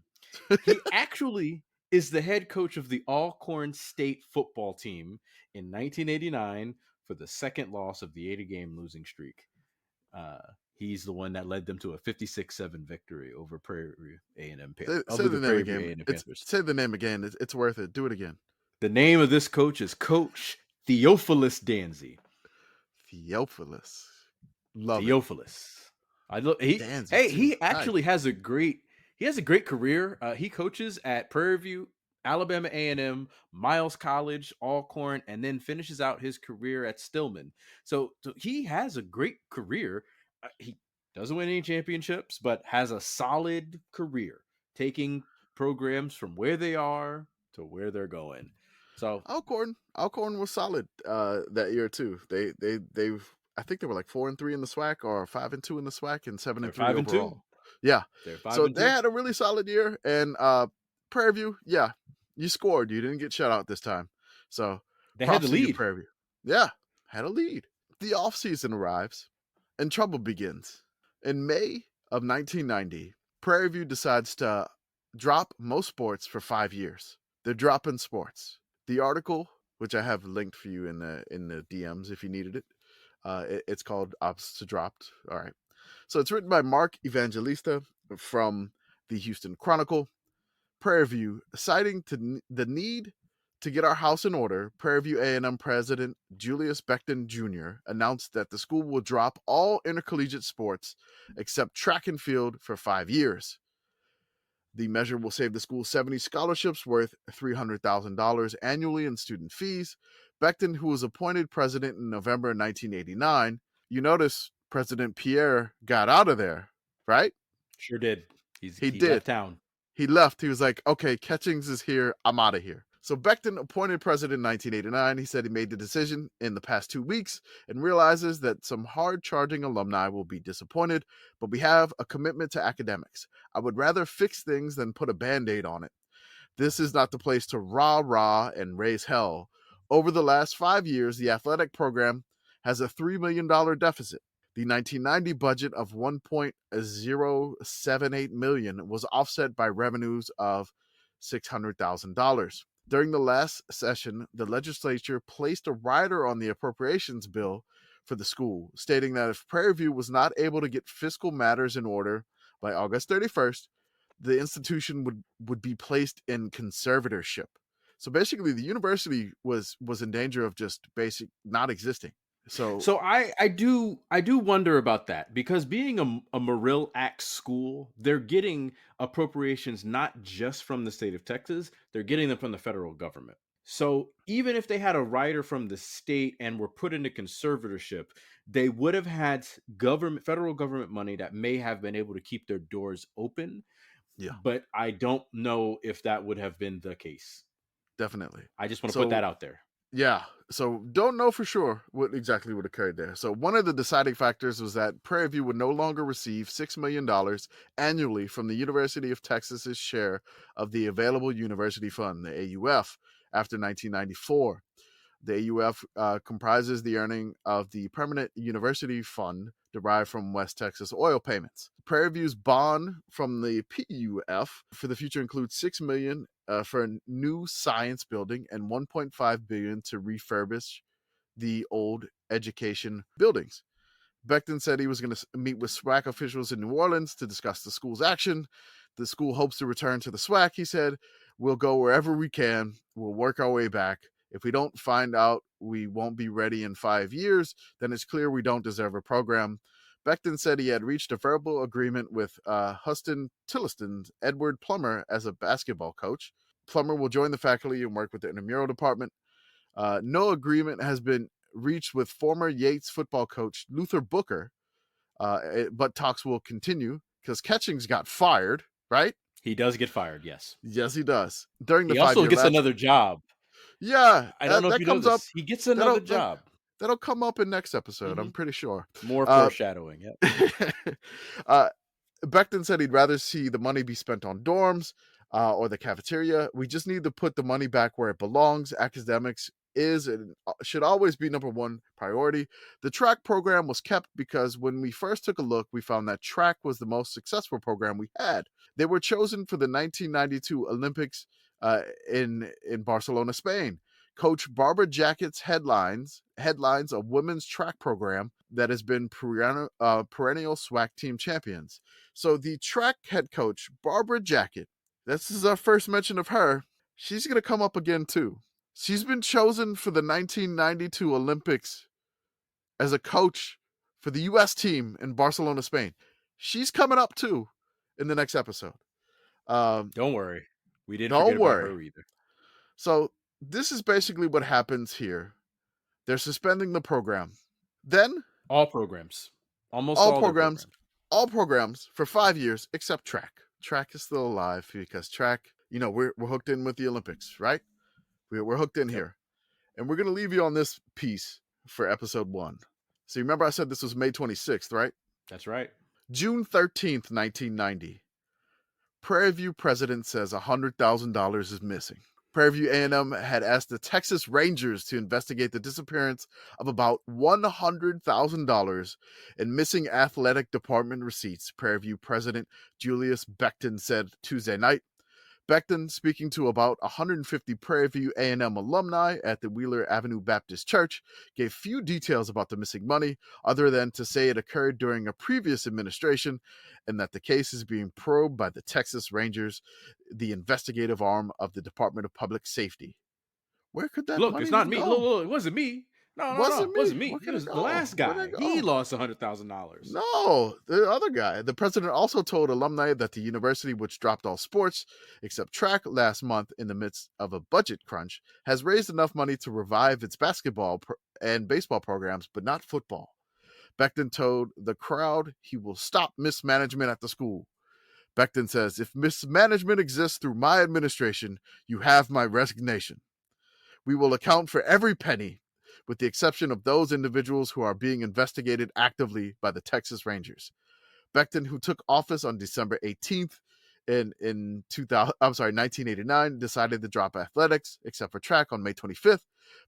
He actually is the head coach of the Alcorn State football team in 1989 for the second loss of the 80-game losing streak. He's the one that led them to a 56-7 victory over Prairie A&M Say the name again. Say the name again. It's worth it. Do it again. The name of this coach is Coach Theophilus Danzy. Theophilus. Love Theophilus. Danzy, He actually has a great career. He coaches at Prairie View, Alabama A&M, Miles College, Alcorn, and then finishes out his career at Stillman. So he has a great career. He doesn't win any championships, but has a solid career, taking programs from where they are to where they're going. So Alcorn was solid that year too. They've I think they were like 4-3 in the SWAC or 5-2 in the SWAC and 7-3 overall. Yeah. They're 5-2. So they had a really solid year, and Prairie View, yeah, you scored. You didn't get shut out this time. So they had the props to you, lead. Prairie View. Yeah, had a lead. The offseason arrives and trouble begins. In May of 1990, Prairie View decides to drop most sports for 5 years. They're dropping sports. The article, which I have linked for you in the DMs if you needed it, it's called Ops to Dropped. All right. So it's written by Mark Evangelista from the Houston Chronicle. Prairie View, citing the need To get our house in order, Prairie View A&M President Julius Beckton Jr. announced that the school will drop all intercollegiate sports except track and field for 5 years. The measure will save the school 70 scholarships worth $300,000 annually in student fees. Beckton, who was appointed president in November 1989, you notice President Pierre got out of there, right? Sure did. He He left did. town. He left. He was like, okay, Catchings is here. I'm out of here. So Beckton, appointed president in 1989, he said he made the decision in the past 2 weeks and realizes that some hard-charging alumni will be disappointed, but we have a commitment to academics. I would rather fix things than put a Band-Aid on it. This is not the place to rah-rah and raise hell. Over the last 5 years, the athletic program has a $3 million deficit. The 1990 budget of $1.078 million was offset by revenues of $600,000. During the last session, the legislature placed a rider on the appropriations bill for the school, stating that if Prairie View was not able to get fiscal matters in order by August 31st, the institution would be placed in conservatorship. So basically, the university was in danger of just not existing. So I do wonder about that, because being a Morrill Act school, they're getting appropriations not just from the state of Texas, they're getting them from the federal government. So even if they had a rider from the state and were put into conservatorship, they would have had federal government money that may have been able to keep their doors open. Yeah, But I don't know if that would have been the case. definitely. I just want to put that out there. Yeah, so don't know for sure what exactly would occurred there. So one of the deciding factors was that Prairie View would no longer receive $6 million annually from the University of Texas's share of the Available University Fund, the AUF, after 1994. The AUF comprises the earning of the Permanent University Fund derived from West Texas oil payments. Prairie View's bond from the PUF for the future includes $6 million for a new science building and $1.5 billion to refurbish the old education buildings. Beckton said he was going to meet with SWAC officials in New Orleans to discuss the school's action. The school hopes to return to the SWAC, he said. We'll go wherever we can. We'll work our way back. If we don't find out we won't be ready in 5 years, then it's clear we don't deserve a program. Beckton said he had reached a verbal agreement with Huston Tilliston's Edward Plummer as a basketball coach. Plummer will join the faculty and work with the intramural department. No agreement has been reached with former Yates football coach Luther Booker, but talks will continue because Catchings got fired, right? He does get fired, yes. Yes, he does. During the He also gets another job. Yeah, I don't know if you know this. He gets another job. That'll come up in next episode, I'm pretty sure. More foreshadowing, yeah. Beckton said he'd rather see the money be spent on dorms or the cafeteria. We just need to put the money back where it belongs. Academics is and should always be number one priority. The track program was kept because when we first took a look, we found that track was the most successful program we had. They were chosen for the 1992 Olympics in Barcelona, Spain. Coach Barbara Jackett's headlines a women's track program that has been perennial SWAC team champions. So the track head coach, Barbara Jackett, this is our first mention of her. She's going to come up again too. She's been chosen for the 1992 Olympics as a coach for the U.S. team in Barcelona, Spain. She's coming up too in the next episode. Don't worry. We didn't forget about her either. So this is basically what happens here. They're suspending the program. Then all programs. Almost all programs. All programs for 5 years except track. Track is still alive because track, we're hooked in with the Olympics, right? We're hooked in here. And we're going to leave you on this piece for episode 1. So remember I said this was May 26th, right? That's right. June 13th, 1990. Prairie View president says $100,000 is missing. Prairie View A&M had asked the Texas Rangers to investigate the disappearance of about $100,000 in missing athletic department receipts, Prairie View president Julius Beckton said Tuesday night. Beckton, speaking to about 150 Prairie View A&M alumni at the Wheeler Avenue Baptist Church, gave few details about the missing money, other than to say it occurred during a previous administration and that the case is being probed by the Texas Rangers, the investigative arm of the Department of Public Safety. Where could that Look, it's money not have me. Look, gone? look, it wasn't me. No, no, no, Wasn't it me. wasn't me. Where It could it was the go? last Where'd it guy. He go? lost $100,000. No, the other guy. The president also told alumni that the university, which dropped all sports except track last month in the midst of a budget crunch, has raised enough money to revive its and baseball programs, but not football. Becton told the crowd he will stop mismanagement at the school. Becton says, if mismanagement exists through my administration, you have my resignation. We will account for every penny, with the exception of those individuals who are being investigated actively by the Texas Rangers. Becton, who took office on December 18th in 1989, decided to drop athletics, except for track, on May 25th.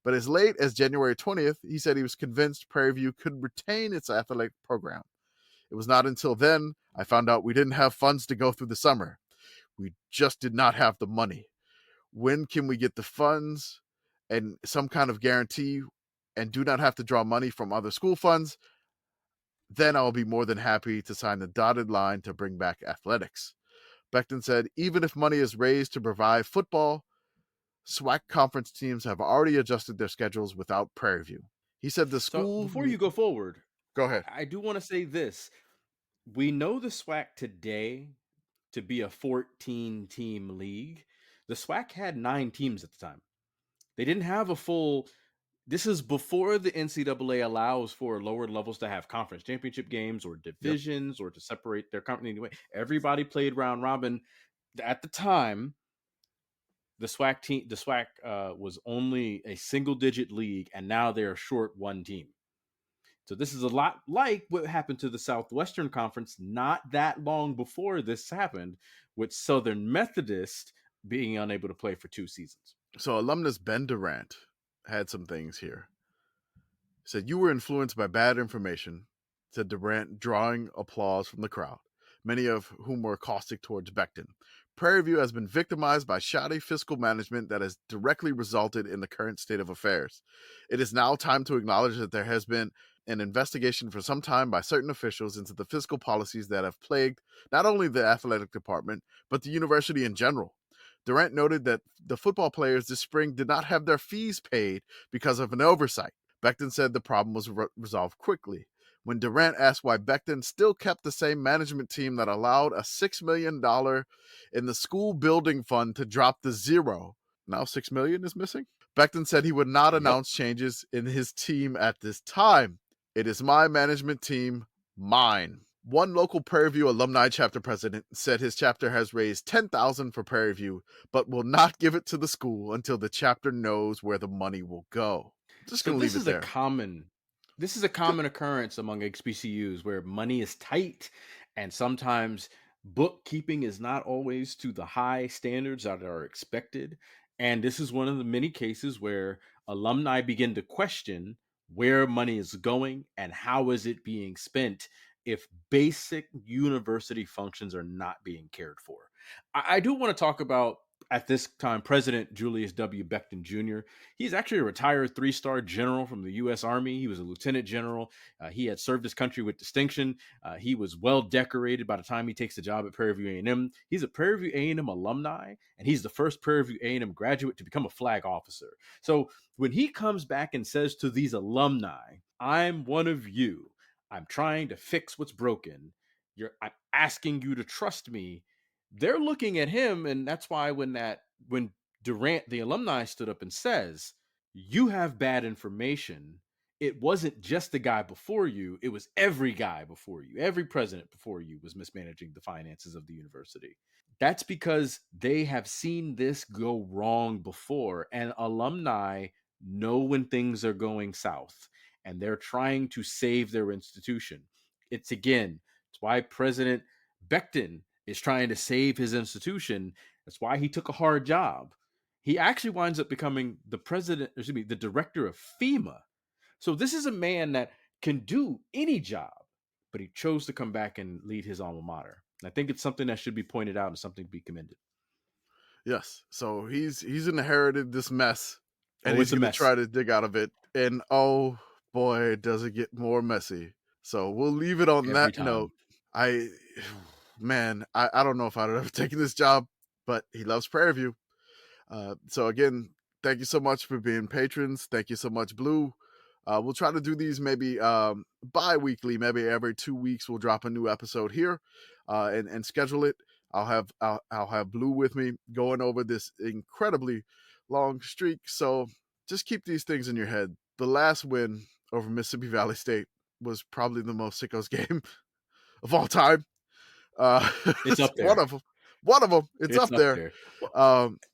But as late as January 20th, he said he was convinced Prairie View could retain its athletic program. It was not until then I found out we didn't have funds to go through the summer. We just did not have the money. When can we get the funds and some kind of guarantee and do not have to draw money from other school funds? Then I'll be more than happy to sign the dotted line to bring back athletics. Becton said, even if money is raised to provide football, SWAC conference teams have already adjusted their schedules without Prairie View. He said the So school. before you go forward, Go ahead. I do want to say this. We know the SWAC today to be a 14 team league. The SWAC had 9 teams at the time. They didn't have a full. This is before the NCAA allows for lower levels to have conference championship games or Yep. divisions or to separate their company anyway. Everybody played round robin. At the time, the SWAC was only a single digit league, and now they're short one team. So this is a lot like what happened to the Southwestern Conference not that long before this happened, with Southern Methodist being unable to play for 2 seasons. So alumnus Ben Durant had some things here. He said, you were influenced by bad information, said Durant, drawing applause from the crowd, many of whom were caustic towards Becton. Prairie View has been victimized by shoddy fiscal management that has directly resulted in the current state of affairs. It is now time to acknowledge that there has been an investigation for some time by certain officials into the fiscal policies that have plagued not only the athletic department, but the university in general. Durant noted that the football players this spring did not have their fees paid because of an oversight. Becton said the problem was resolved quickly. When Durant asked why Becton still kept the same management team that allowed a $6 million in the school building fund to drop to zero, now $6 million is missing? Becton said he would not Yep. announce changes in his team at this time. It is my management team, mine. One local Prairie View alumni chapter president said his chapter has raised $10,000 for Prairie View, but will not give it to the school until the chapter knows where the money will go. Just So gonna leave it there. this is a common occurrence among HBCUs where money is tight and sometimes bookkeeping is not always to the high standards that are expected. And this is one of the many cases where alumni begin to question where money is going and how is it being spent if basic university functions are not being cared for. I do want to talk about at this time President Julius W. Becton Jr. He's actually a retired 3-star general from the U.S. Army. He was a lieutenant general. He had served his country with distinction. He was well decorated by the time he takes the job at Prairie View A&M. He's a Prairie View A&M alumni, and he's the first Prairie View A&M graduate to become a flag officer. So when he comes back and says to these alumni, "I'm one of you. I'm trying to fix what's broken. I'm asking you to trust me." They're looking at him, and that's why when Durant, the alumni, stood up and says, "You have bad information. It wasn't just the guy before you, it was every guy before you. Every president before you was mismanaging the finances of the university." That's because they have seen this go wrong before, and alumni know when things are going south, and they're trying to save their institution. It's why President Becton is trying to save his institution. That's why he took a hard job. He actually winds up becoming the director of FEMA. So this is a man that can do any job, but he chose to come back and lead his alma mater. And I think it's something that should be pointed out and something to be commended. Yes. So he's inherited this mess and Oh, he's it's a gonna mess try to dig out of it. And oh boy, does it get more messy. So we'll leave it on every that note. time. I I don't know if I'd have taken this job, but he loves Prairie View. So again, Thank you so much for being patrons. Thank you so much, Blue. We'll try to do these maybe bi-weekly, maybe every 2 weeks. We'll drop a new episode here and schedule it. I'll have Blue with me going over this incredibly long streak. So just keep these things in your head. The last win over Mississippi Valley State was probably the most sickos game of all time. It's up One there. of them. One of them. It's up there.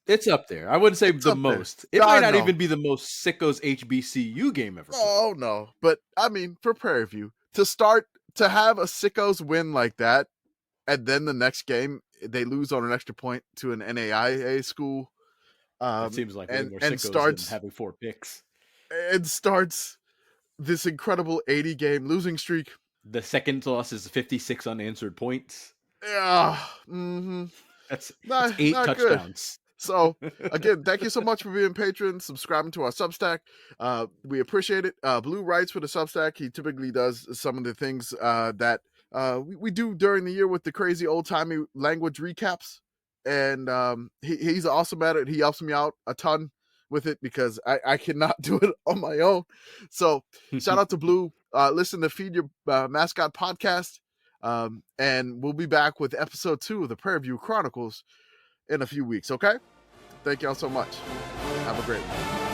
It's up there. I wouldn't say It's the up there. most. It might I not know. even be the most sickos HBCU game ever played. Oh no, but I mean, for Prairie View to have a sickos win like that, and then the next game they lose on an extra point to an NAIA school. That seems like way more and sickos than having 4 picks. And starts this incredible 80 game losing streak. The second loss is 56 unanswered points. Yeah, That's 8 not touchdowns. Good. So again, thank you so much for being patrons, subscribing to our Substack. We appreciate it. Blue writes for the Substack. He typically does some of the things that we do during the year with the crazy old timey language recaps, and he's awesome at it. He helps me out a ton with it because I cannot do it on my own. So shout out to Blue. Listen to Feed Your Mascot podcast, and we'll be back with episode 2 of the Prairie View Chronicles in a few weeks. Okay, thank y'all so much. Have a great one.